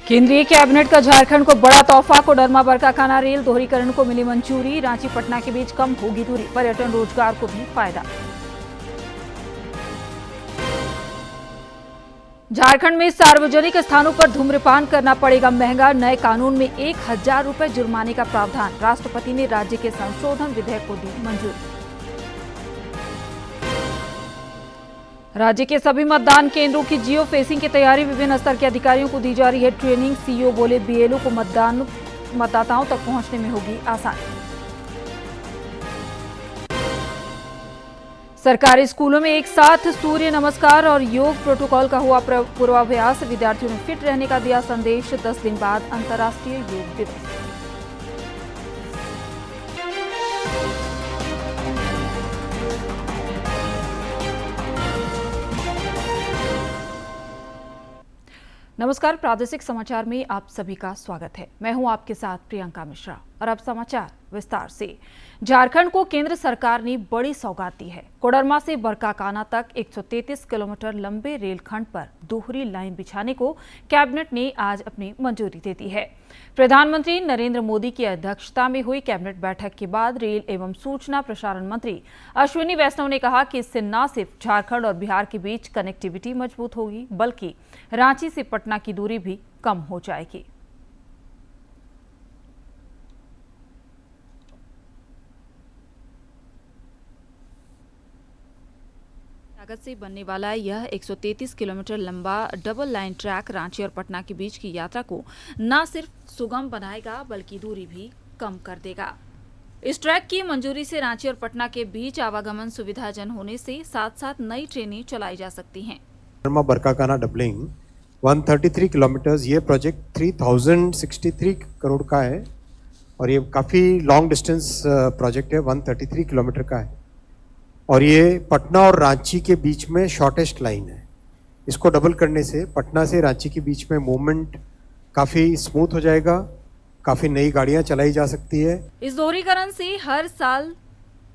केंद्रीय कैबिनेट का झारखंड को बड़ा तोहफा। कोडरमा बरकाकाना रेल दोहरीकरण को मिली मंजूरी। रांची पटना के बीच कम होगी दूरी, पर्यटन रोजगार को भी फायदा। झारखंड में सार्वजनिक स्थानों पर धूम्रपान करना पड़ेगा महंगा। नए कानून में 1000 रुपए जुर्माने का प्रावधान। राष्ट्रपति ने राज्य के संशोधन विधेयक को दी मंजूरी। राज्य के सभी मतदान केंद्रों की जियो फेंसिंग की तैयारी। विभिन्न स्तर के अधिकारियों को दी जा रही है ट्रेनिंग। सीईओ बोले बीएलओ को मतदाताओं तक पहुंचने में होगी आसानी। सरकारी स्कूलों में एक साथ सूर्य नमस्कार और योग प्रोटोकॉल का हुआ पूर्वाभ्यास। विद्यार्थियों ने फिट रहने का दिया संदेश। 10 दिन बाद अंतर्राष्ट्रीय योग दिवस। नमस्कार, प्रादेशिक समाचार में आप सभी का स्वागत है। मैं हूं आपके साथ प्रियंका मिश्रा और अब समाचार विस्तार से। झारखंड को केंद्र सरकार ने बड़ी सौगात दी है। कोडरमा से बरकाकाना तक 133 किलोमीटर लंबे रेलखंड पर दोहरी लाइन बिछाने को कैबिनेट ने आज अपनी मंजूरी दे दी है। प्रधानमंत्री नरेंद्र मोदी की अध्यक्षता में हुई कैबिनेट बैठक के बाद रेल एवं सूचना प्रसारण मंत्री अश्विनी वैष्णव ने कहा कि इससे न सिर्फ झारखंड और बिहार के बीच कनेक्टिविटी मजबूत होगी, बल्कि रांची से पटना की दूरी भी कम हो जाएगी। लागत से बनने वाला यह 133 किलोमीटर लंबा डबल लाइन ट्रैक रांची और पटना के बीच की यात्रा को न सिर्फ सुगम बनाएगा, बल्कि दूरी भी कम कर देगा। इस ट्रैक की मंजूरी से रांची और पटना के बीच आवागमन सुविधाजन होने से साथ साथ नई ट्रेनें चलाई जा सकती हैं। कोडरमा बरकाकाना डबलिंग 133 किलोमीटर्स, ये प्रोजेक्ट 3063 करोड़ का है और ये काफ़ी लॉन्ग डिस्टेंस प्रोजेक्ट है। 133 किलोमीटर का है और ये पटना और रांची के बीच में शॉर्टेस्ट लाइन है। इसको डबल करने से पटना से रांची के बीच में मूवमेंट काफ़ी स्मूथ हो जाएगा, काफ़ी नई गाड़ियाँ चलाई जा सकती है। इस दोहरीकरण से हर साल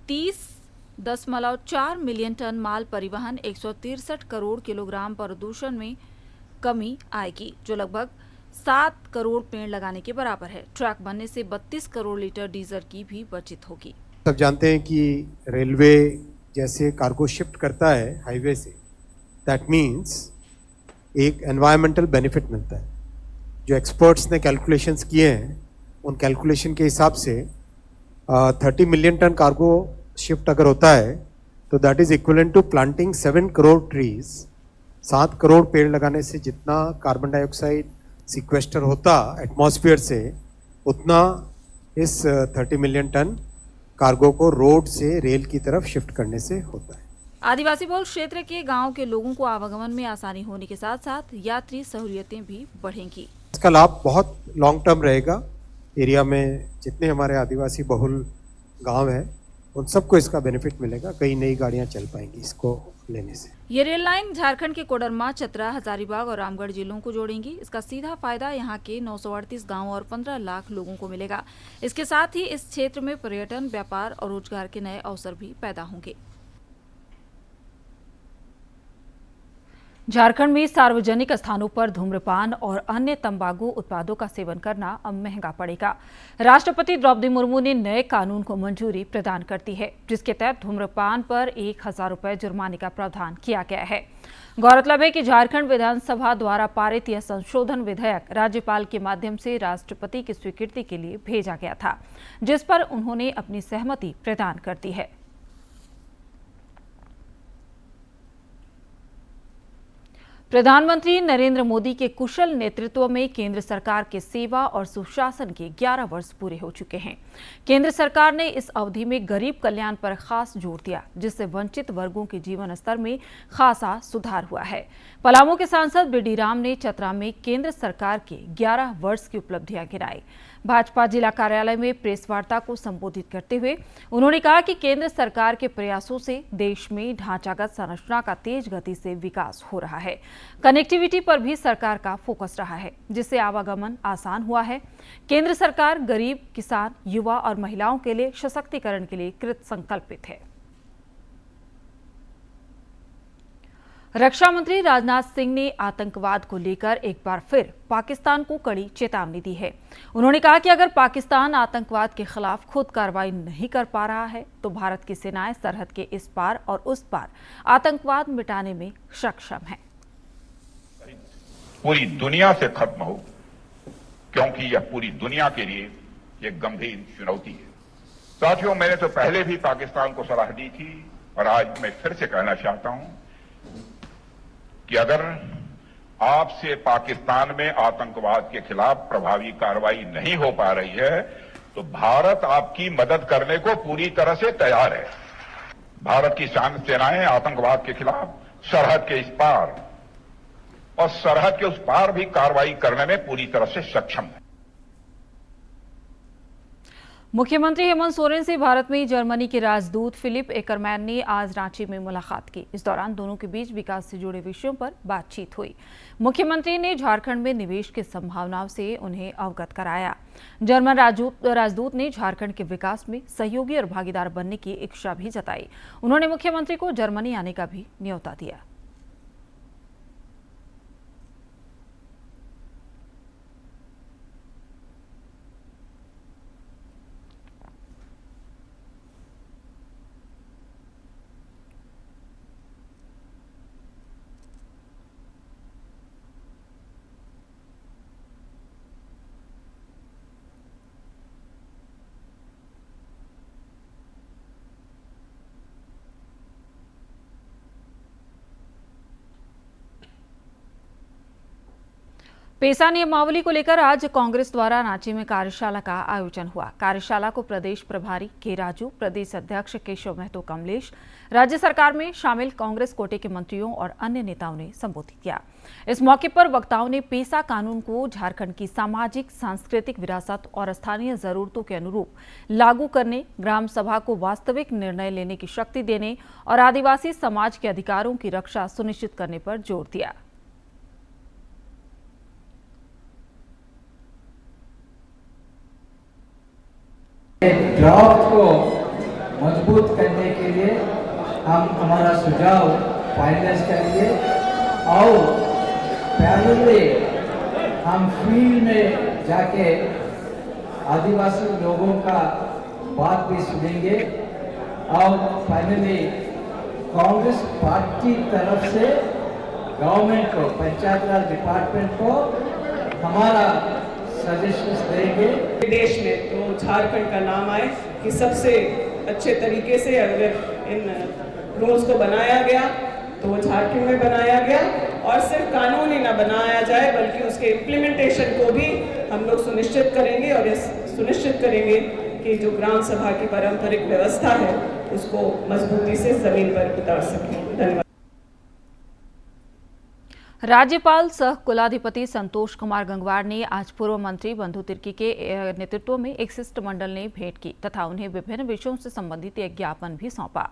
30.4 मिलियन टन माल परिवहन, 163 करोड़ किलोग्राम प्रदूषण में कमी आएगी, जो लगभग 7 करोड़ पेड़ लगाने के बराबर है। ट्रैक बनने से 32 करोड़ लीटर डीजल की भी बचत होगी। सब जानते हैं कि रेलवे जैसे कार्गो शिफ्ट करता है हाईवे से, दैट मीन्स एक एनवायरमेंटल बेनिफिट मिलता है। जो एक्सपर्ट्स ने कैलकुलेशंस किए हैं, उन कैलकुलेशन के हिसाब से 30 मिलियन टन कार्गो शिफ्ट अगर होता है तो that is equivalent to planting 7 crore trees. 7 crore पेड़ लगाने से जितना कार्बन डाइऑक्साइड सिक्वेस्टर होता एटमॉस्फेयर से, उतना इस 30 मिलियन टन कार्गो को रोड से रेल की तरफ शिफ्ट करने से होता है। आदिवासी बहुल क्षेत्र के गांव के लोगों को आवागमन में आसानी होने के साथ साथ यात्री सहूलियतें भी बढ़ेंगी। इसका लाभ बहुत लॉन्ग टर्म रहेगा। एरिया में जितने हमारे आदिवासी बहुल गांव हैं, उन सबको इसका बेनिफिट मिलेगा। कई नई गाड़ियां चल पाएंगी इसको लेने से। ये रेल लाइन झारखंड के कोडरमा, चतरा, हजारीबाग और रामगढ़ जिलों को जोड़ेंगी। इसका सीधा फायदा यहाँ के 938 गांव और 15 लाख लोगों को मिलेगा। इसके साथ ही इस क्षेत्र में पर्यटन, व्यापार और रोजगार के नए अवसर भी पैदा होंगे। झारखंड में सार्वजनिक स्थानों पर धूम्रपान और अन्य तंबाकू उत्पादों का सेवन करना अब महंगा पड़ेगा। राष्ट्रपति द्रौपदी मुर्मू ने नए कानून को मंजूरी प्रदान कर दी है, जिसके तहत धूम्रपान पर 1000 रुपए जुर्माने का प्रावधान किया गया है। गौरतलब है कि झारखंड विधानसभा द्वारा पारित यह संशोधन विधेयक राज्यपाल के माध्यम से राष्ट्रपति की स्वीकृति के लिए भेजा गया था, जिस पर उन्होंने अपनी सहमति प्रदान कर दी है। प्रधानमंत्री नरेंद्र मोदी के कुशल नेतृत्व में केंद्र सरकार के सेवा और सुशासन के 11 वर्ष पूरे हो चुके हैं। केंद्र सरकार ने इस अवधि में गरीब कल्याण पर खास जोर दिया, जिससे वंचित वर्गों के जीवन स्तर में खासा सुधार हुआ है। पलामू के सांसद बीडी राम ने चतरा में केंद्र सरकार के 11 वर्ष की उपलब्धियां गिनाई। भाजपा जिला कार्यालय में प्रेस वार्ता को संबोधित करते हुए उन्होंने कहा कि केंद्र सरकार के प्रयासों से देश में ढांचागत संरचना का तेज गति से विकास हो रहा है। कनेक्टिविटी पर भी सरकार का फोकस रहा है, जिससे आवागमन आसान हुआ है। केंद्र सरकार गरीब, किसान, युवा और महिलाओं के लिए सशक्तिकरण के लिए कृत संकल्पित है। रक्षा मंत्री राजनाथ सिंह ने आतंकवाद को लेकर एक बार फिर पाकिस्तान को कड़ी चेतावनी दी है। उन्होंने कहा कि अगर पाकिस्तान आतंकवाद के खिलाफ खुद कार्रवाई नहीं कर पा रहा है तो भारत की सेनाएं सरहद के इस पार और उस पार आतंकवाद मिटाने में सक्षम है। पूरी दुनिया से खत्म हो, क्योंकि यह पूरी दुनिया के लिए एक गंभीर चुनौती है। साथियों, मैंने तो पहले भी पाकिस्तान को सलाह दी थी और आज मैं फिर से कहना चाहता हूं कि अगर आपसे पाकिस्तान में आतंकवाद के खिलाफ प्रभावी कार्रवाई नहीं हो पा रही है तो भारत आपकी मदद करने को पूरी तरह से तैयार है। भारत की सेनाएं आतंकवाद के खिलाफ सरहद के इस पार और सरहद के उस पार भी कार्रवाई करने में पूरी तरह से सक्षम है। मुख्यमंत्री हेमंत सोरेन से भारत में जर्मनी के राजदूत फिलिप एकरमैन ने आज रांची में मुलाकात की। इस दौरान दोनों के बीच विकास से जुड़े विषयों पर बातचीत हुई। मुख्यमंत्री ने झारखंड में निवेश की संभावनाओं से उन्हें अवगत कराया। जर्मन राजदूत ने झारखंड के विकास में सहयोगी और भागीदार बनने की इच्छा भी जताई। उन्होंने मुख्यमंत्री को जर्मनी आने का भी न्योता दिया। पेसा नियमावली को लेकर आज कांग्रेस द्वारा रांची में कार्यशाला का आयोजन हुआ। कार्यशाला को प्रदेश प्रभारी के राजू, प्रदेश अध्यक्ष केशव महतो कमलेश, राज्य सरकार में शामिल कांग्रेस कोटे के मंत्रियों और अन्य नेताओं ने संबोधित किया। इस मौके पर वक्ताओं ने पेसा कानून को झारखंड की सामाजिक सांस्कृतिक विरासत और स्थानीय जरूरतों के अनुरूप लागू करने, ग्राम सभा को वास्तविक निर्णय लेने की शक्ति देने और आदिवासी समाज के अधिकारों की रक्षा सुनिश्चित करने पर जोर दिया। ड्राफ्ट को मजबूत करने के लिए हम हमारा सुझाव फाइनलाइज करेंगे और पहले हम फील्ड में जाके आदिवासी लोगों का बात भी सुनेंगे और फाइनली कांग्रेस पार्टी तरफ से गवर्नमेंट को, पंचायत राज डिपार्टमेंट को हमारा सजेशंस देंगे। देश में तो झारखंड का नाम आए कि सबसे अच्छे तरीके से अगर इन रूल्स को बनाया गया तो वो झारखंड में बनाया गया और सिर्फ कानून ही ना बनाया जाए बल्कि उसके इम्प्लीमेंटेशन को भी हम लोग सुनिश्चित करेंगे और ये सुनिश्चित करेंगे कि जो ग्राम सभा की पारंपरिक व्यवस्था है उसको मजबूती से जमीन पर उतार सकें। धन्यवाद। राज्यपाल सह कुलाधिपति संतोष कुमार गंगवार ने आज पूर्व मंत्री बंधु तिर्की के नेतृत्व में एक शिष्टमंडल ने भेंट की तथा उन्हें विभिन्न विषयों से संबंधित एक ज्ञापन भी सौंपा।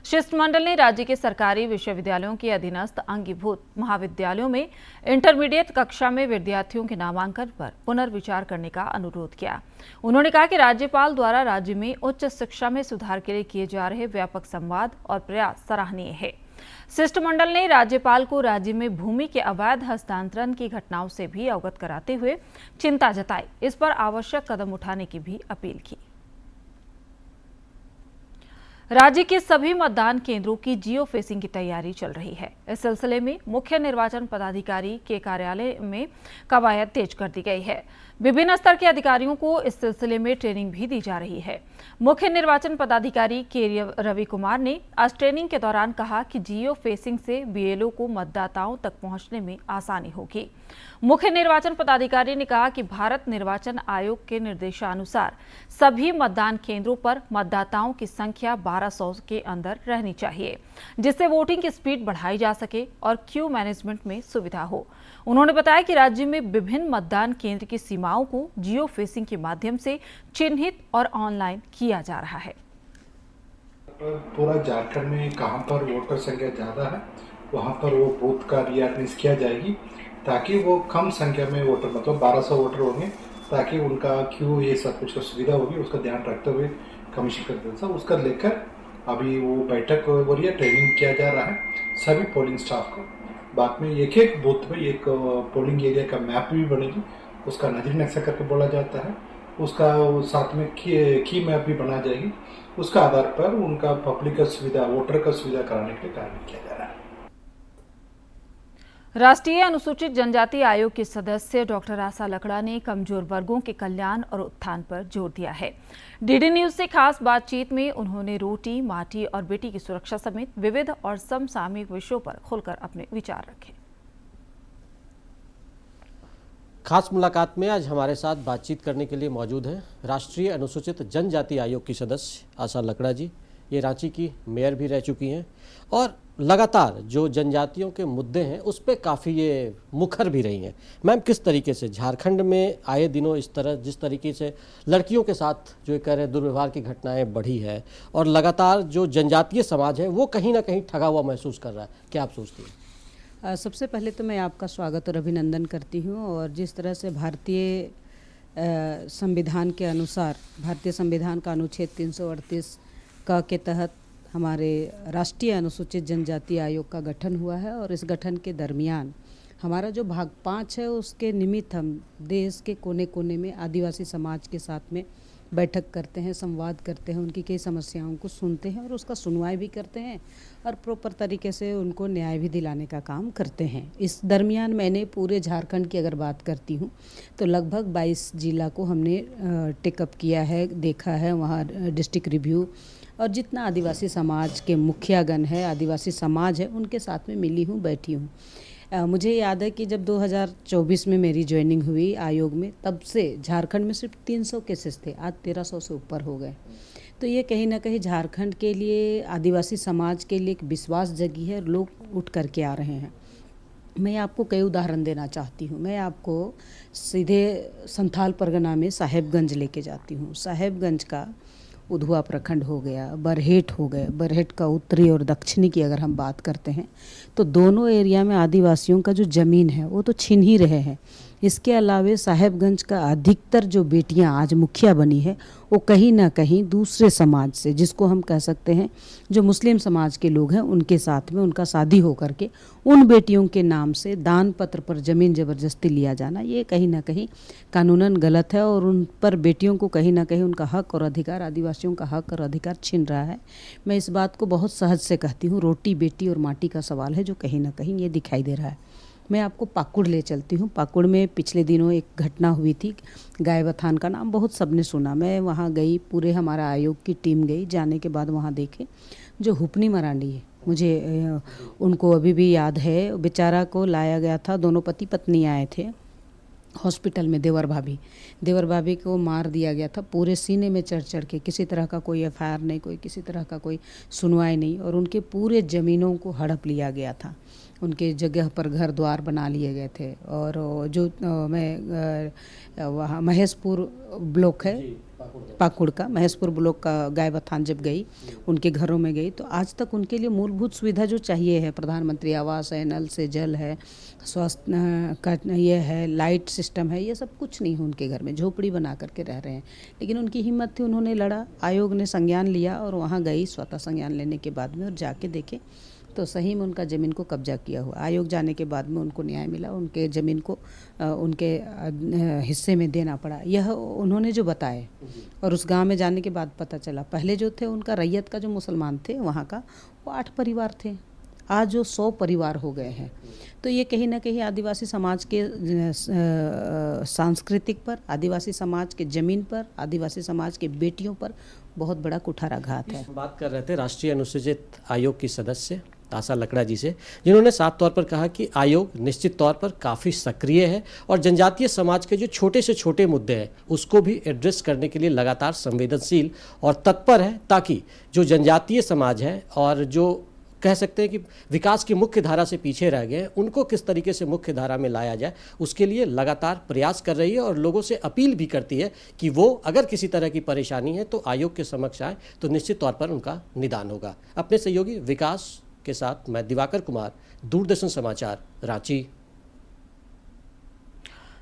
शिष्टमंडल ने राज्य के सरकारी विश्वविद्यालयों के अधीनस्थ अंगीभूत महाविद्यालयों में इंटरमीडिएट कक्षा में विद्यार्थियों के नामांकन पर पुनर्विचार करने का अनुरोध किया। उन्होंने कहा कि राज्यपाल द्वारा राज्य में उच्च शिक्षा में सुधार के लिए किए जा रहे व्यापक संवाद और प्रयास सराहनीय है। शिष्टमंडल ने राज्यपाल को राज्य में भूमि के अवैध हस्तांतरण की घटनाओं से भी अवगत कराते हुए चिंता जताई। इस पर आवश्यक कदम उठाने की भी अपील की। राज्य के सभी मतदान केंद्रों की जियो फेंसिंग की तैयारी चल रही है। इस सिलसिले में मुख्य निर्वाचन पदाधिकारी के कार्यालय में कवायद तेज कर दी गई है। विभिन्न स्तर के अधिकारियों को इस सिलसिले में ट्रेनिंग भी दी जा रही है। मुख्य निर्वाचन पदाधिकारी के रवि कुमार ने आज ट्रेनिंग के दौरान कहा कि जियो फेंसिंग से बीएलओ को मतदाताओं तक पहुंचने में आसानी होगी। मुख्य निर्वाचन पदाधिकारी ने कहा कि भारत निर्वाचन आयोग के निर्देशानुसार सभी मतदान केंद्रों पर मतदाताओं की संख्या 1200 के अंदर रहनी चाहिए, जिससे वोटिंग की स्पीड बढ़ाई जा सके और क्यू मैनेजमेंट में सुविधा हो। उन्होंने बताया कि राज्य में विभिन्न मतदान केंद्र की सीमाओं को जियो फेंसिंग के माध्यम से चिन्हित और ऑनलाइन किया जा रहा है। पूरा झारखंड में कहां पर वोटर संख्या ज्यादा है वहां पर वो बूथ का रीऑर्गेनाइज किया जाएगी ताकि वो कम संख्या में वोटर, मतलब 1200 वोटर होंगे, ताकि उनका क्यू ये सब कुछ का सुविधा होगी। उसका ध्यान रखते हुए कमीशन करते उसका लेकर अभी वो बैठक हो रही है, ट्रेनिंग किया जा रहा है सभी पोलिंग स्टाफ को। बाद में एक एक बूथ में एक पोलिंग एरिया का मैप भी बनेगी, उसका नजरी नक्शा करके बोला जाता है, उसका साथ में की मैप भी बना जाएगी। उसका आधार पर उनका पब्लिक का सुविधा, वोटर का सुविधा कराने के लिए कार्य किया जा रहा है। राष्ट्रीय अनुसूचित जनजाति आयोग के सदस्य डॉक्टर आशा लकड़ा ने कमजोर वर्गों के कल्याण और उत्थान पर जोर दिया है। डीडी न्यूज से खास बातचीत में उन्होंने रोटी, माटी और बेटी की सुरक्षा समेत विविध और समसामयिक विषयों पर खुलकर अपने विचार रखे। खास मुलाकात में आज हमारे साथ बातचीत करने के लिए मौजूद हैं राष्ट्रीय अनुसूचित जनजाति आयोग की सदस्य आशा लकड़ा जी। ये रांची की मेयर भी रह चुकी हैं और लगातार जो जनजातियों के मुद्दे हैं उस पर काफ़ी ये मुखर भी रही हैं। मैम, किस तरीके से झारखंड में आए दिनों इस तरह जिस तरीके से लड़कियों के साथ जो कह रहे दुर्व्यवहार की घटनाएं बढ़ी है और लगातार जो जनजातीय समाज है वो कहीं ना कहीं ठगा हुआ महसूस कर रहा है, क्या आप सोचती हैं? सबसे पहले तो मैं आपका स्वागत और अभिनंदन करती हूँ। और जिस तरह से भारतीय संविधान के अनुसार, भारतीय संविधान का अनुच्छेद 338 का के तहत हमारे राष्ट्रीय अनुसूचित जनजाति आयोग का गठन हुआ है और इस गठन के दरमियान हमारा जो भाग 5 है उसके निमित्त हम देश के कोने कोने में आदिवासी समाज के साथ में बैठक करते हैं, संवाद करते हैं, उनकी कई समस्याओं को सुनते हैं और उसका सुनवाई भी करते हैं और प्रॉपर तरीके से उनको न्याय भी दिलाने का काम करते हैं। इस दरमियान मैंने पूरे झारखंड की अगर बात करती हूँ तो लगभग 22 जिला को हमने टेकअप किया है, देखा है, वहाँ डिस्ट्रिक्ट रिव्यू और जितना आदिवासी समाज के मुखियागण है, आदिवासी समाज है, उनके साथ में मिली हूँ, बैठी हूँ। मुझे याद है कि जब 2024 में मेरी ज्वाइनिंग हुई आयोग में, तब से झारखंड में सिर्फ 300 केसेस थे, आज 1300 से ऊपर हो गए। तो ये कहीं ना कहीं झारखंड के लिए, आदिवासी समाज के लिए एक विश्वास जगी है, लोग उठ करके आ रहे हैं। मैं आपको कई उदाहरण देना चाहती हूँ। मैं आपको सीधे संथाल परगना में साहेबगंज लेके जाती हूँ। साहेबगंज का उधवा प्रखंड हो गया, बरहेट हो गए। बरहेट का उत्तरी और दक्षिणी की अगर हम बात करते हैं तो दोनों एरिया में आदिवासियों का जो ज़मीन है वो तो छीन ही रहे हैं। इसके अलावे साहेबगंज का अधिकतर जो बेटियां आज मुखिया बनी है वो कहीं ना कहीं दूसरे समाज से, जिसको हम कह सकते हैं जो मुस्लिम समाज के लोग हैं, उनके साथ में उनका शादी हो करके उन बेटियों के नाम से दान पत्र पर ज़मीन ज़बरदस्ती लिया जाना, ये कहीं ना कहीं कानूनन गलत है और उन पर बेटियों को कहीं ना कहीं उनका हक और अधिकार, आदिवासियों का हक और अधिकार छीन रहा है। मैं इस बात को बहुत सहज से कहती हूँ। रोटी, बेटी और माटी का सवाल है जो कहीं ना कहीं ये दिखाई दे रहा है। मैं आपको पाकुड़ ले चलती हूँ। पाकुड़ में पिछले दिनों एक घटना हुई थी, गायबथान का नाम बहुत सबने सुना। मैं वहाँ गई, पूरे हमारा आयोग की टीम गई। जाने के बाद वहाँ देखे जो हुपनी मरांडी है, मुझे उनको अभी भी याद है। बेचारा को लाया गया था, दोनों पति पत्नी आए थे हॉस्पिटल में। देवर भाभी को मार दिया गया था पूरे सीने में चढ़ के। किसी तरह का कोई एफआईआर नहीं, कोई किसी तरह का कोई सुनवाई नहीं, और उनके पूरे ज़मीनों को हड़प लिया गया था। उनके जगह पर घर द्वार बना लिए गए थे। और जो मैं वहाँ महेशपुर ब्लॉक है, पाकुड़ का महेशपुर ब्लॉक का गायबथान जब गई, उनके घरों में गई, तो आज तक उनके लिए मूलभूत सुविधा जो चाहिए है, प्रधानमंत्री आवास है, नल से जल है, स्वास्थ्य का ये है, लाइट सिस्टम है, ये सब कुछ नहीं है उनके घर में। झोपड़ी बना करके रह रहे हैं। लेकिन उनकी हिम्मत थी, उन्होंने लड़ा। आयोग ने संज्ञान लिया और वहाँ गई स्वतः संज्ञान लेने के बाद में, और जाके देखे तो सही में उनका ज़मीन को कब्जा किया हुआ। आयोग जाने के बाद में उनको न्याय मिला, उनके ज़मीन को उनके हिस्से में देना पड़ा। यह उन्होंने जो बताए, और उस गांव में जाने के बाद पता चला, पहले जो थे उनका रैयत का जो मुसलमान थे वहाँ का, वो 8 परिवार थे, आज जो 100 परिवार हो गए हैं। तो ये कहीं ना कहीं आदिवासी समाज के सांस्कृतिक पर, आदिवासी समाज के ज़मीन पर, आदिवासी समाज के बेटियों पर बहुत बड़ा कुठाराघात है। बात कर रहे थे राष्ट्रीय अनुसूचित आयोग की सदस्य आशा लकड़ा जी से, जिन्होंने साफ तौर पर कहा कि आयोग निश्चित तौर पर काफ़ी सक्रिय है और जनजातीय समाज के जो छोटे से छोटे मुद्दे हैं उसको भी एड्रेस करने के लिए लगातार संवेदनशील और तत्पर है, ताकि जो जनजातीय समाज है और जो कह सकते हैं कि विकास की मुख्य धारा से पीछे रह गए, उनको किस तरीके से मुख्य धारा में लाया जाए, उसके लिए लगातार प्रयास कर रही है और लोगों से अपील भी करती है कि वो अगर किसी तरह की परेशानी है तो आयोग के समक्ष आए तो निश्चित तौर पर उनका निदान होगा। अपने सहयोगी विकास के साथ मैं दिवाकर कुमार, दूरदर्शन समाचार, रांची।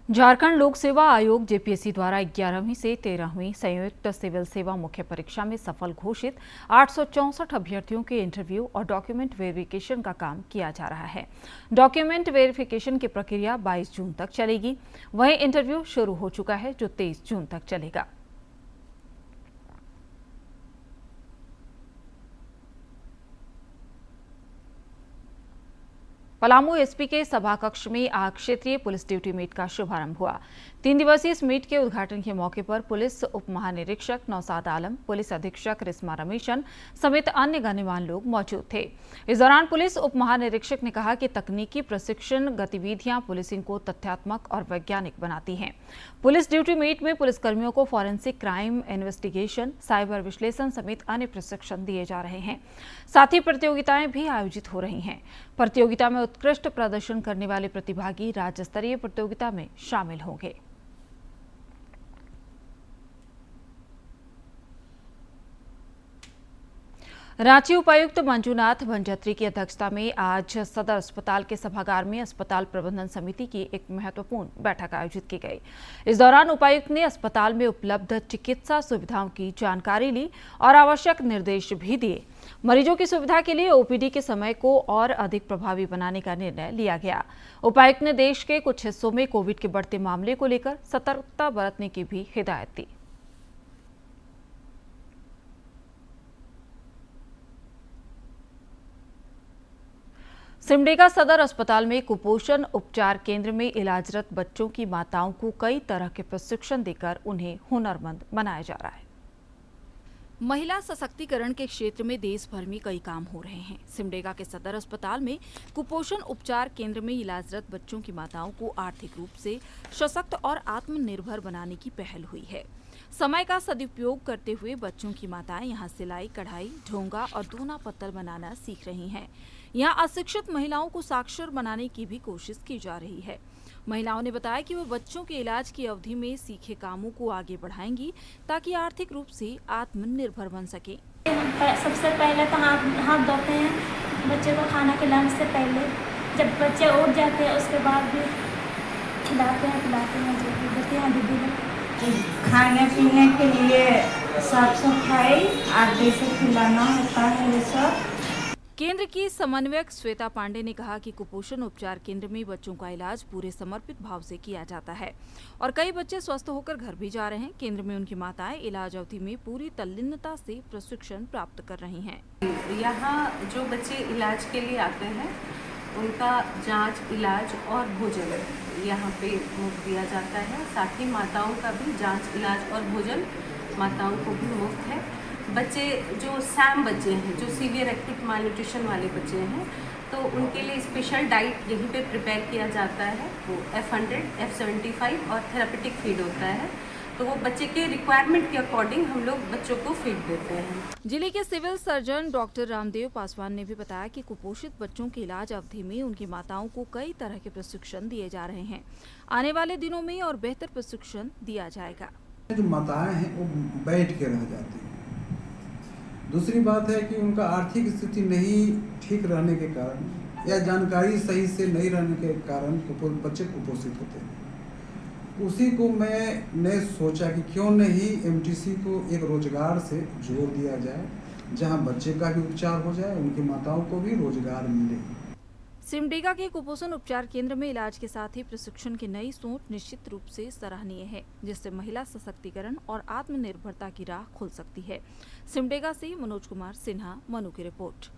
झारखंड लोक सेवा आयोग जेपीएससी द्वारा 11वीं से 13वीं संयुक्त सिविल सेवा मुख्य परीक्षा में सफल घोषित 864 अभ्यर्थियों के इंटरव्यू और डॉक्यूमेंट वेरिफिकेशन का काम किया जा रहा है। डॉक्यूमेंट वेरिफिकेशन की प्रक्रिया 22 जून तक चलेगी। वहीं इंटरव्यू शुरू हो चुका है जो 23 जून तक चलेगा। पलामू एसपी के सभाकक्ष में आज क्षेत्रीय पुलिस ड्यूटी मीट का शुभारंभ हुआ। 3 दिवसीय इस मीट के उद्घाटन के मौके पर पुलिस उप महानिरीक्षक नौसाद आलम, पुलिस अधीक्षक रिस्मा रमेशन समेत अन्य गणमान्य लोग मौजूद थे। इस दौरान पुलिस उप महानिरीक्षक ने कहा कि तकनीकी प्रशिक्षण गतिविधियां पुलिसिंग को तथ्यात्मक और वैज्ञानिक बनाती हैं। पुलिस ड्यूटी मीट में पुलिसकर्मियों को फॉरेंसिक क्राइम इन्वेस्टिगेशन, साइबर विश्लेषण समेत अन्य प्रशिक्षण दिए जा रहे हैं। साथ ही प्रतियोगिताएं भी आयोजित हो रही हैं। प्रतियोगिता में उत्कृष्ट प्रदर्शन करने वाले प्रतिभागी राज्य स्तरीय प्रतियोगिता में शामिल होंगे। रांची उपायुक्त मंजूनाथ भंजत्री की अध्यक्षता में आज सदर अस्पताल के सभागार में अस्पताल प्रबंधन समिति की एक महत्वपूर्ण बैठक आयोजित की गई। इस दौरान उपायुक्त ने अस्पताल में उपलब्ध चिकित्सा सुविधाओं की जानकारी ली और आवश्यक निर्देश भी दिए। मरीजों की सुविधा के लिए ओपीडी के समय को और अधिक प्रभावी बनाने का निर्णय लिया गया। उपायुक्त ने देश के कुछ हिस्सों में कोविड के बढ़ते मामले को लेकर सतर्कता बरतने की भी हिदायत दी। सिमडेगा सदर अस्पताल में कुपोषण उपचार केंद्र में इलाजरत बच्चों की माताओं को कई तरह के प्रशिक्षण देकर उन्हें हुनरमंद बनाया जा रहा है। महिला सशक्तिकरण के क्षेत्र में देश भर में कई काम हो रहे हैं। सिमडेगा के सदर अस्पताल में कुपोषण उपचार केंद्र में इलाजरत बच्चों की माताओं को आर्थिक रूप से सशक्त और आत्मनिर्भर बनाने की पहल हुई है। समय का सदुपयोग करते हुए बच्चों की माताएं यहां सिलाई, कढ़ाई, ढोंगा और दोना पत्तल बनाना सीख रही हैं। यहां अशिक्षित महिलाओं को साक्षर बनाने की भी कोशिश की जा रही है। महिलाओं ने बताया कि वो बच्चों के इलाज की अवधि में सीखे कामों को आगे बढ़ाएंगी ताकि आर्थिक रूप से आत्मनिर्भर बन सके। सबसे पहले तो हाथ धोते हैं बच्चे को खाना खिलाने से पहले। जब बच्चे उठ जाते हैं उसके बाद भी खिलाते हैं जो भी देते हैं दीदी। खाने पीने के लिए साफ सफाई आगे से खिलाना होता है ये सब। केंद्र की समन्वयक श्वेता पांडे ने कहा कि कुपोषण उपचार केंद्र में बच्चों का इलाज पूरे समर्पित भाव से किया जाता है और कई बच्चे स्वस्थ होकर घर भी जा रहे हैं। केंद्र में उनकी माताएं इलाज अवधि में पूरी तल्लीनता से प्रशिक्षण प्राप्त कर रही हैं। यहाँ जो बच्चे इलाज के लिए आते हैं उनका जांच, इलाज और भोजन यहाँ पे मुफ्त दिया जाता है। साथ ही माताओं का भी जांच, इलाज और भोजन माताओं को भी मुफ्त है। बच्चे जो सैम बच्चे हैं, जो सीवियर एक्यूट मालन्यूट्रिशन वाले बच्चे हैं, तो उनके लिए स्पेशल डाइट यहीं पे प्रिपेयर किया जाता है। वो F100, F75 और थेरापेटिक फीड होता है। तो वो बच्चे के रिक्वायरमेंट के अकॉर्डिंग हम लोग बच्चों को फीड देते हैं। जिले के civil surgeon doctor Ramdev Paswan ने भी बताया कि कुपोषित बच्चों के इलाज अवधि में उनकी माताओं को कई तरह के प्रशिक्षण दिए जा रहे हैं। आने वाले दिनों में और बेहतर प्रशिक्षण दिया जाएगा। जो माताएं हैं वो बैठ के रह जाती हैं। दूसरी बात है कि उनका आर्थिक स्थिति नहीं ठीक रहने के कारण या जानकारी सही से नहीं रहने के कारण बच्चे कुपोषित होते हैं। उसी को मैंने सोचा कि क्यों नहीं एमटीसी को एक रोजगार से जोड़ दिया जाए, जहां बच्चे का भी उपचार हो जाए, उनकी माताओं को भी रोजगार मिले। सिमडेगा के कुपोषण उपचार केंद्र में इलाज के साथ ही प्रशिक्षण की नई सोच निश्चित रूप से सराहनीय है, जिससे महिला सशक्तिकरण और आत्मनिर्भरता की राह खुल सकती है। सिमडेगा से मनोज कुमार सिन्हा, मनु की रिपोर्ट।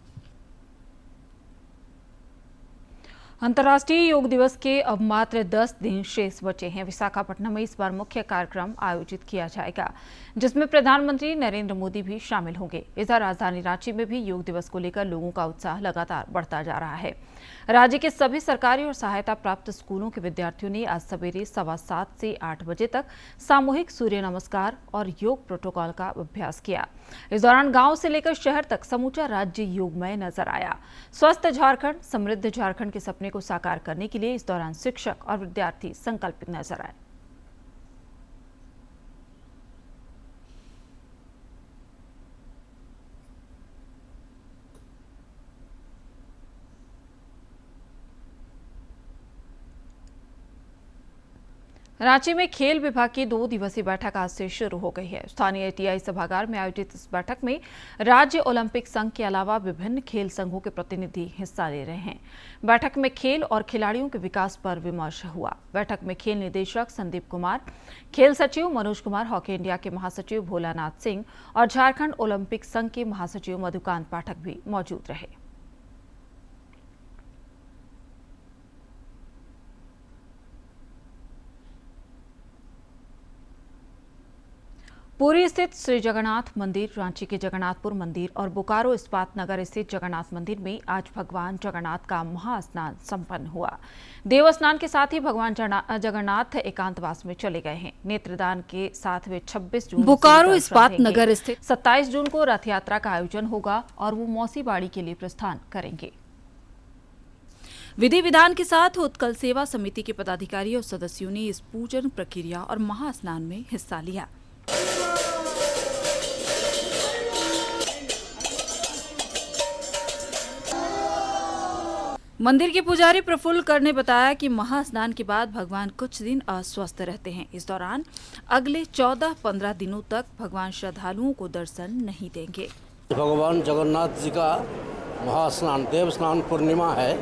अंतर्राष्ट्रीय योग दिवस के अब मात्र 10 दिन शेष बचे हैं। विशाखापट्टनम में इस बार मुख्य कार्यक्रम आयोजित किया जाएगा, जिसमें प्रधानमंत्री नरेंद्र मोदी भी शामिल होंगे। इधर राजधानी रांची में भी योग दिवस को लेकर लोगों का उत्साह लगातार बढ़ता जा रहा है। राज्य के सभी सरकारी और सहायता प्राप्त स्कूलों के विद्यार्थियों ने आज सवेरे 7:15 से 8 बजे तक सामूहिक सूर्य नमस्कार और योग प्रोटोकॉल का अभ्यास किया। इस दौरान गांव से लेकर शहर तक समूचा राज्य योगमय नजर आया। स्वस्थ झारखंड, समृद्ध झारखंड के सपने को साकार करने के लिए इस दौरान शिक्षक और विद्यार्थी संकल्पित नजर आए। रांची में खेल विभाग की 2 दिवसीय बैठक आज से शुरू हो गई है। स्थानीय टीआई सभागार में आयोजित इस बैठक में राज्य ओलंपिक संघ के अलावा विभिन्न खेल संघों के प्रतिनिधि हिस्सा ले रहे हैं। बैठक में खेल और खिलाड़ियों के विकास पर विमर्श हुआ। बैठक में खेल निदेशक संदीप कुमार, खेल सचिव मनोज कुमार, हॉकी इंडिया के महासचिव भोलानाथ सिंह और झारखंड ओलंपिक संघ के महासचिव मधुकांत पाठक भी मौजूद रहे। पुरी स्थित श्री जगन्नाथ मंदिर, रांची के जगन्नाथपुर मंदिर और बोकारो इस्पात नगर स्थित जगन्नाथ मंदिर में आज भगवान जगन्नाथ का महास्नान संपन्न हुआ। देव स्नान के साथ ही भगवान जगन्नाथ एकांतवास में चले गए हैं। नेत्रदान के साथ वे 26 जून बोकारो इस्पात नगर स्थित 27 जून को रथ यात्रा का आयोजन होगा और वो मौसीबाड़ी के लिए प्रस्थान करेंगे। विधि विधान के साथ उत्कल सेवा समिति के पदाधिकारी और सदस्यों ने इस पूजन प्रक्रिया और महास्नान में हिस्सा लिया। मंदिर के पुजारी प्रफुल्ल कर ने बताया कि महास्नान के बाद भगवान कुछ दिन अस्वस्थ रहते हैं। इस दौरान अगले 14-15 दिनों तक भगवान श्रद्धालुओं को दर्शन नहीं देंगे। भगवान जगन्नाथ जी का महास्नान देव स्नान पूर्णिमा है।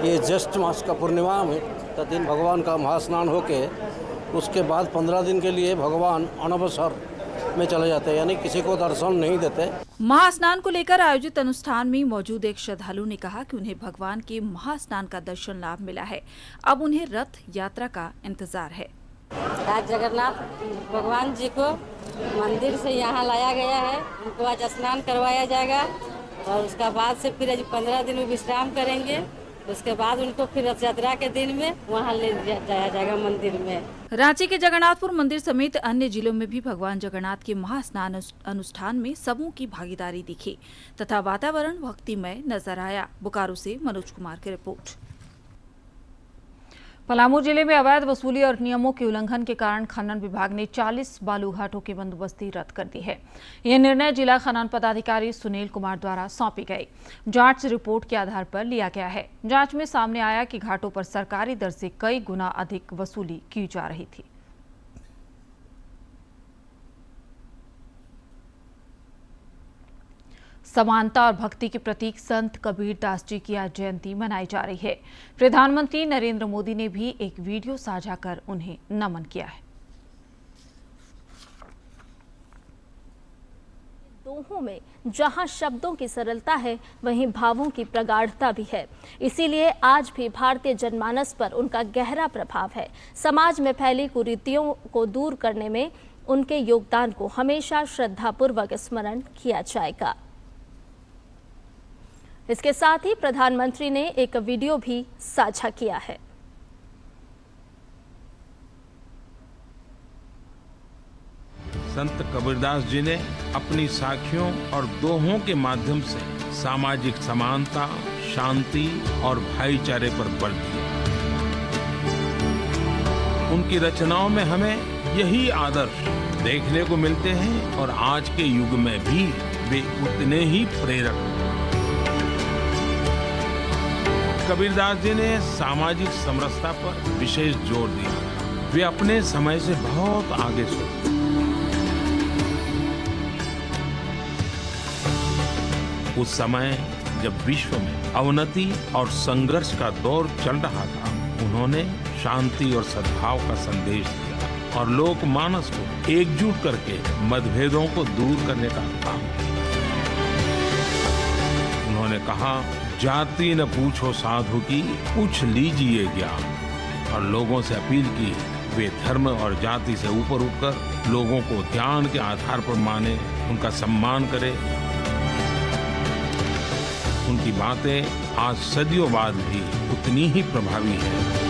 ये ज्येष्ठ मास का पूर्णिमा में का दिन भगवान का महास्नान होके उसके बाद 15 दिन के लिए भगवान अनवसर में चले जाते हैं, यानी किसी को दर्शन नहीं देते। महास्नान को लेकर आयोजित अनुष्ठान में मौजूद एक श्रद्धालु ने कहा कि उन्हें भगवान के महास्नान का दर्शन लाभ मिला है। अब उन्हें रथ यात्रा का इंतजार है। आज जगन्नाथ भगवान जी को मंदिर से यहाँ लाया गया है। उनको आज स्नान करवाया जाएगा और उसका बाद से फिर 15 दिन में विश्राम करेंगे। उसके बाद उनको फिर रथ यात्रा के दिन में वहाँ ले जाया जाएगा मंदिर में। रांची के जगन्नाथपुर मंदिर समेत अन्य जिलों में भी भगवान जगन्नाथ के महास्नान अनुष्ठान में सबों की भागीदारी दिखी तथा वातावरण भक्तिमय नजर आया। बोकारो से मनोज कुमार की रिपोर्ट। पलामू जिले में अवैध वसूली और नियमों के उल्लंघन के कारण खनन विभाग ने 40 बालू घाटों की बंदोबस्ती रद्द कर दी है। यह निर्णय जिला खनन पदाधिकारी सुनील कुमार द्वारा सौंपी गई जांच रिपोर्ट के आधार पर लिया गया है। जांच में सामने आया कि घाटों पर सरकारी दर से कई गुना अधिक वसूली की जा रही थी। समानता और भक्ति के प्रतीक संत कबीर दास जी की आज जयंती मनाई जा रही है। प्रधानमंत्री नरेंद्र मोदी ने भी एक वीडियो साझा कर उन्हें नमन किया है। दोहों में जहां शब्दों की सरलता है, वहीं भावों की प्रगाढ़ता भी है। इसीलिए आज भी भारतीय जनमानस पर उनका गहरा प्रभाव है। समाज में फैली कुरीतियों को दूर करने में उनके योगदान को हमेशा श्रद्धापूर्वक स्मरण किया जाएगा। इसके साथ ही प्रधानमंत्री ने एक वीडियो भी साझा किया है। संत कबीरदास जी ने अपनी साखियों और दोहों के माध्यम से सामाजिक समानता, शांति और भाईचारे पर बल दिया। उनकी रचनाओं में हमें यही आदर्श देखने को मिलते हैं और आज के युग में भी वे उतने ही प्रेरक हैं। कबीरदास जी ने सामाजिक समरसता पर विशेष जोर दिया। वे अपने समय से बहुत आगे सोचे। उस समय जब विश्व में अवनति और संघर्ष का दौर चल रहा था, उन्होंने शांति और सद्भाव का संदेश दिया और लोकमानस को एकजुट करके मतभेदों को दूर करने का काम किया। उन्होंने कहा, जाति न पूछो साधु की, पूछ लीजिए ज्ञान। और लोगों से अपील की वे धर्म और जाति से ऊपर उठकर लोगों को ज्ञान के आधार पर माने, उनका सम्मान करें। उनकी बातें आज सदियों बाद भी उतनी ही प्रभावी है।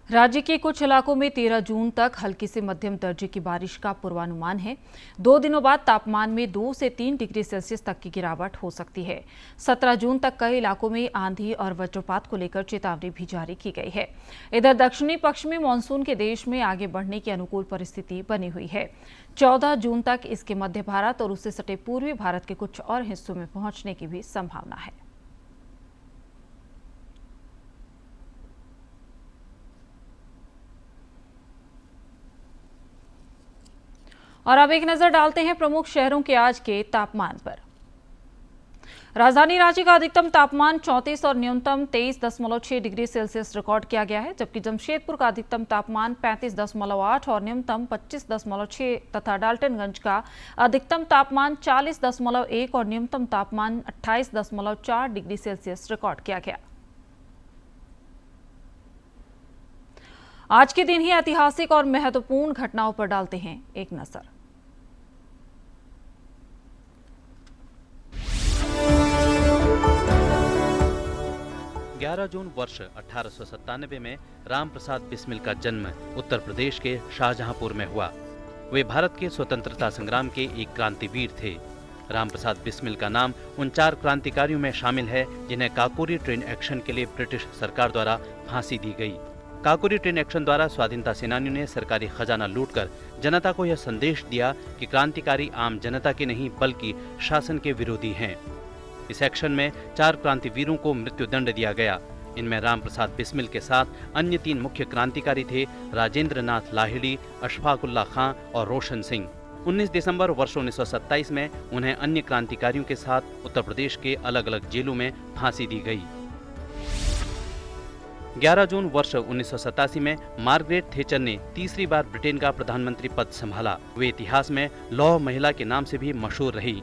राज्य के कुछ इलाकों में 13 जून तक हल्की से मध्यम दर्जे की बारिश का पूर्वानुमान है। 2 दिनों बाद तापमान में 2 से 3 डिग्री सेल्सियस तक की गिरावट हो सकती है। 17 जून तक कई इलाकों में आंधी और वज्रपात को लेकर चेतावनी भी जारी की गई है। इधर दक्षिणी पश्चिमी मानसून के देश में आगे बढ़ने की अनुकूल परिस्थिति बनी हुई है। 14 जून तक इसके मध्य भारत और उससे सटे पूर्वी भारत के कुछ और हिस्सों में पहुंचने की भी संभावना है। और अब एक नजर डालते हैं प्रमुख शहरों के आज के तापमान पर। राजधानी रांची का अधिकतम तापमान 34 और न्यूनतम 23.6 डिग्री सेल्सियस रिकॉर्ड किया गया है, जबकि जमशेदपुर का अधिकतम तापमान 35.8 और न्यूनतम 25.6 तथा डाल्टनगंज का अधिकतम तापमान 40.1 और न्यूनतम तापमान 28.4 डिग्री सेल्सियस रिकॉर्ड किया गया। आज के दिन ही ऐतिहासिक और महत्वपूर्ण घटनाओं पर डालते हैं एक नजर। जून वर्ष 1897 में राम प्रसाद बिस्मिल का जन्म उत्तर प्रदेश के शाहजहांपुर में हुआ। वे भारत के स्वतंत्रता संग्राम के एक क्रांतिवीर थे। राम प्रसाद बिस्मिल का नाम उन 4 क्रांतिकारियों में शामिल है जिन्हें काकोरी ट्रेन एक्शन के लिए ब्रिटिश सरकार द्वारा फांसी दी गई। काकोरी ट्रेन एक्शन द्वारा स्वाधीनता सेनानियों ने सरकारी खजाना लूटकर जनता को यह संदेश दिया कि क्रांतिकारी आम जनता के नहीं बल्कि शासन के विरोधी हैं। इस एक्शन में 4 क्रांतिवीरों को मृत्युदंड दिया गया। इनमें राम प्रसाद बिस्मिल के साथ अन्य 3 मुख्य क्रांतिकारी थे, राजेंद्र नाथ लाहिड़ी, अशफाकुल्ला खां और रोशन सिंह। 19 दिसंबर वर्ष 1927 में उन्हें अन्य क्रांतिकारियों के साथ उत्तर प्रदेश के अलग अलग जेलों में फांसी दी गई। 11 जून वर्ष 1987 में मार्गरेट थेचर ने तीसरी बार ब्रिटेन का प्रधानमंत्री पद संभाला। वे इतिहास में लौह महिला के नाम से भी मशहूर रही।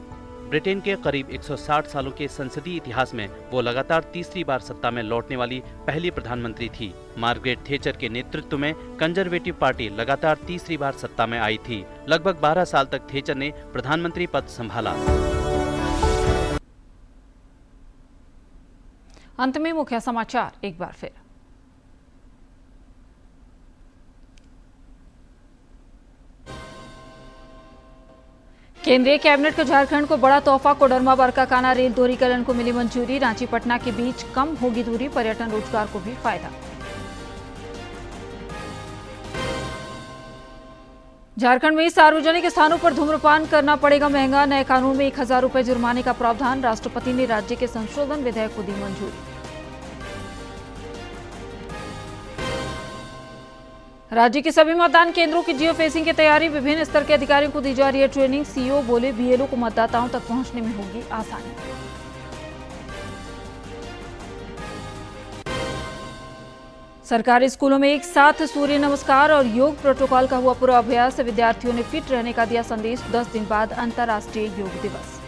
ब्रिटेन के करीब 160 सालों के संसदीय इतिहास में वो लगातार तीसरी बार सत्ता में लौटने वाली पहली प्रधानमंत्री थी। मार्गरेट थेचर के नेतृत्व में कंजर्वेटिव पार्टी लगातार तीसरी बार सत्ता में आई थी। लगभग 12 साल तक थेचर ने प्रधानमंत्री पद संभाला। अंत में मुख्य समाचार एक बार फिर। केंद्रीय कैबिनेट को झारखंड को बड़ा तोहफा, कोडरमा बरकाकाना रेल दोहरीकरण को मिली मंजूरी। रांची पटना के बीच कम होगी दूरी, पर्यटन रोजगार को भी फायदा। झारखंड में सार्वजनिक स्थानों पर धूम्रपान करना पड़ेगा महंगा, नए कानून में 1000 रुपए जुर्माने का प्रावधान। राष्ट्रपति ने राज्य के संशोधन विधेयक को दी मंजूरी। राज्य के सभी मतदान केंद्रों की जियो फेंसिंग की तैयारी, विभिन्न स्तर के अधिकारियों को दी जा रही है ट्रेनिंग। सीईओ बोले बीएलओ को मतदाताओं तक पहुंचने में होगी आसानी। सरकारी स्कूलों में एक साथ सूर्य नमस्कार और योग प्रोटोकॉल का हुआ पूर्वाभ्यास। विद्यार्थियों ने फिट रहने का दिया संदेश। 10 दिन बाद अंतर्राष्ट्रीय योग दिवस।